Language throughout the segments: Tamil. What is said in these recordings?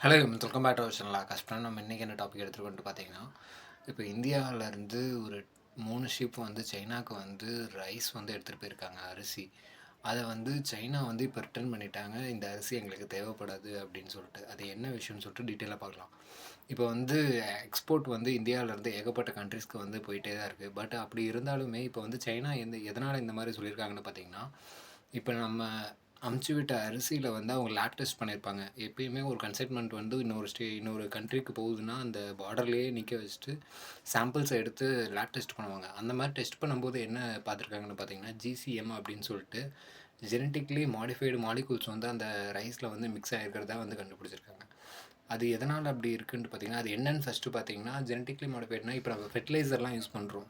Hello welcome back to our channel Akash. நம்ம இன்றைக்கி என்ன டாபிக் எடுத்துகிட்டு பார்த்தீங்கன்னா, இப்போ இந்தியாவிலேருந்து ஒரு 3 ஷிப் வந்து சைனாவுக்கு வந்து ரைஸ் வந்து எடுத்துகிட்டு போயிருக்காங்க, அரிசி. அதை வந்து சைனா வந்து இப்போ ரிட்டர்ன் பண்ணிட்டாங்க, இந்த அரிசி எங்களுக்கு தேவைப்படாது அப்படின்னு சொல்லிட்டு. அது என்ன விஷயம்னு சொல்லிட்டு டீட்டெயிலாக பார்க்கலாம். இப்போ வந்து எக்ஸ்போர்ட் வந்து இந்தியாவிலேருந்து ஏகப்பட்ட கண்ட்ரீஸ்க்கு வந்து போயிட்டே தான் இருக்குது. பட் அப்படி இருந்தாலுமே இப்போ வந்து சைனா எதனால் இந்த மாதிரி சொல்லியிருக்காங்கன்னு பார்த்தீங்கன்னா, இப்போ நம்ம அமுச்சு விட்ட அரிசியில் வந்து அவங்க லேப் டெஸ்ட் பண்ணியிருப்பாங்க. எப்பயுமே ஒரு கன்சைன்மெண்ட் வந்து இன்னொரு கண்ட்ரிக்கு போகுதுன்னா அந்த பார்டர்லேயே நிற்க வச்சுட்டு சாம்பிள்ஸை எடுத்து லேப் டெஸ்ட் பண்ணுவாங்க. அந்த மாதிரி டெஸ்ட் பண்ணும்போது என்ன பார்த்துருக்காங்கன்னு பார்த்தீங்கன்னா, ஜிசிஎம் அப்படின்னு சொல்லிட்டு ஜெனட்டிக்லி மாடிஃபைடு மாலிகூல்ஸ் வந்து அந்த ரைஸில் வந்து மிக்ஸ் ஆகிருக்கிறதா வந்து கண்டுபிடிச்சிருக்காங்க. அது எதனால் அப்படி இருக்குன்னு பார்த்தீங்கன்னா, அது என்னன்னு ஃபஸ்ட்டு பார்த்தீங்கன்னா, ஜெனட்டிக்லி மாடிஃபைட்னா இப்போ நம்ம ஃபெர்டிலைசர்லாம் யூஸ் பண்ணுறோம்.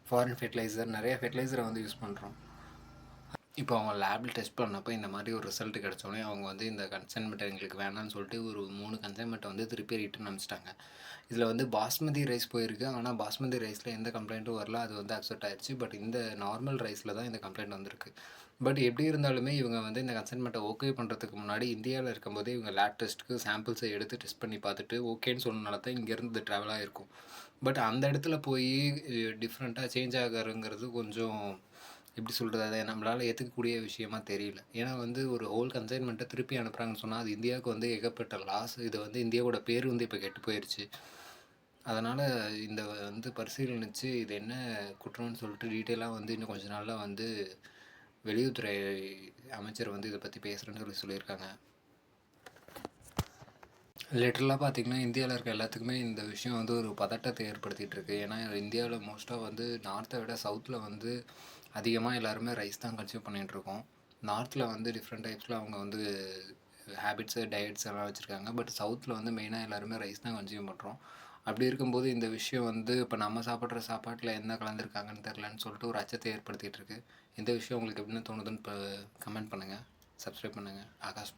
ஃபாரின் ஃபெர்டிலைசர் நிறைய ஃபெர்டிலைசரை வந்து யூஸ் பண்ணுறோம். இப்போ அவங்க லேபில் டெஸ்ட் பண்ணப்போ இந்த மாதிரி ஒரு ரிசல்ட் கிடச்சோடனே அவங்க வந்து இந்த கன்சைன்மெண்ட் எங்களுக்கு வேணான்னு சொல்லிட்டு ஒரு 3 கன்சைன்மெண்ட்டை வந்து திருப்பி ரிட்டன் அனுப்பிச்சிட்டாங்க. இதில் வந்து பாஸ்மதி ரைஸ் போயிருக்கு. ஆனால் பாஸ்மதி ரைஸில் எந்த கம்ப்ளைண்ட்டும் வரல, அது வந்து அக்செப்ட் ஆயிடுச்சு. பட் இந்த நார்மல் ரைஸில் தான் இந்த கம்ப்ளைண்ட் வந்திருக்கு. பட் எப்படி இருந்தாலுமே இவங்க வந்து இந்த கன்சைன்மெண்ட்டை ஓகே பண்ணுறதுக்கு முன்னாடி இந்தியாவில் இருக்கும்போதே இவங்க லேப் டெஸ்ட்டுக்கு சாம்பிள்ஸை எடுத்து டெஸ்ட் பண்ணி பார்த்துட்டு ஓகேன்னு சொன்னனால தான் இங்கேருந்து ட்ராவல் ஆகிருக்கும். பட் அந்த இடத்துல போய் டிஃப்ரெண்ட்டாக சேஞ்ச் ஆகிறங்கிறது கொஞ்சம் எப்படி சொல்கிறது, அதை நம்மளால் ஏற்றுக்கக்கூடிய விஷயமா தெரியல. ஏன்னா வந்து ஒரு ஹோல் கன்சைன்மெண்ட்டை திருப்பி அனுப்புகிறாங்கன்னு சொன்னால் அது இந்தியாவுக்கு வந்து ஏகப்பட்ட லாஸ். இது வந்து இந்தியாவோட பேர் வந்து இப்போ கெட்டு போயிடுச்சு. அதனால் இந்த வந்து பரிசீலனித்து இது என்ன குற்றம்னு சொல்லிட்டு டீட்டெயிலாக வந்து இன்னும் கொஞ்ச நாளில் வந்து வெளியுறவுத்துறை அமைச்சர் வந்து இதை பற்றி பேசுகிறேன்னு சொல்லியிருக்காங்க. லிட்டரலாக பார்த்திங்கன்னா இந்தியாவில் இருக்க எல்லாத்துக்குமே இந்த விஷயம் வந்து ஒரு பதட்டத்தை ஏற்படுத்திகிட்டு இருக்குது. ஏன்னா இந்தியாவில் மோஸ்ட்டாக வந்து நார்த்தை விட சவுத்தில் வந்து அதிகமாக எல்லாருமே ரைஸ் தான் கன்சியூம் பண்ணிகிட்ருக்கோம். நார்த்தில் வந்து டிஃப்ரெண்ட் டைப்ஸில் அவங்க வந்து ஹேபிட்ஸு டயட்ஸ் எல்லாம் வச்சுருக்காங்க. பட் சவுத்தில் வந்து மெயினாக எல்லாருமே ரைஸ் தான் கன்சியூம் பண்ணுறோம். அப்படி இருக்கும்போது இந்த விஷயம் வந்து இப்போ நம்ம சாப்பிட்ற சாப்பாட்டில் என்ன கலந்துருக்காங்கன்னு தெரிலன்னு சொல்லிட்டு ஒரு அச்சத்தை ஏற்படுத்திகிட்டு இருக்குது. இந்த விஷயம் உங்களுக்கு எப்படின்னு தோணுதுன்னு இப்போ கமெண்ட் பண்ணுங்கள், சப்ஸ்கிரைப் பண்ணுங்கள். ஆகாஷ்.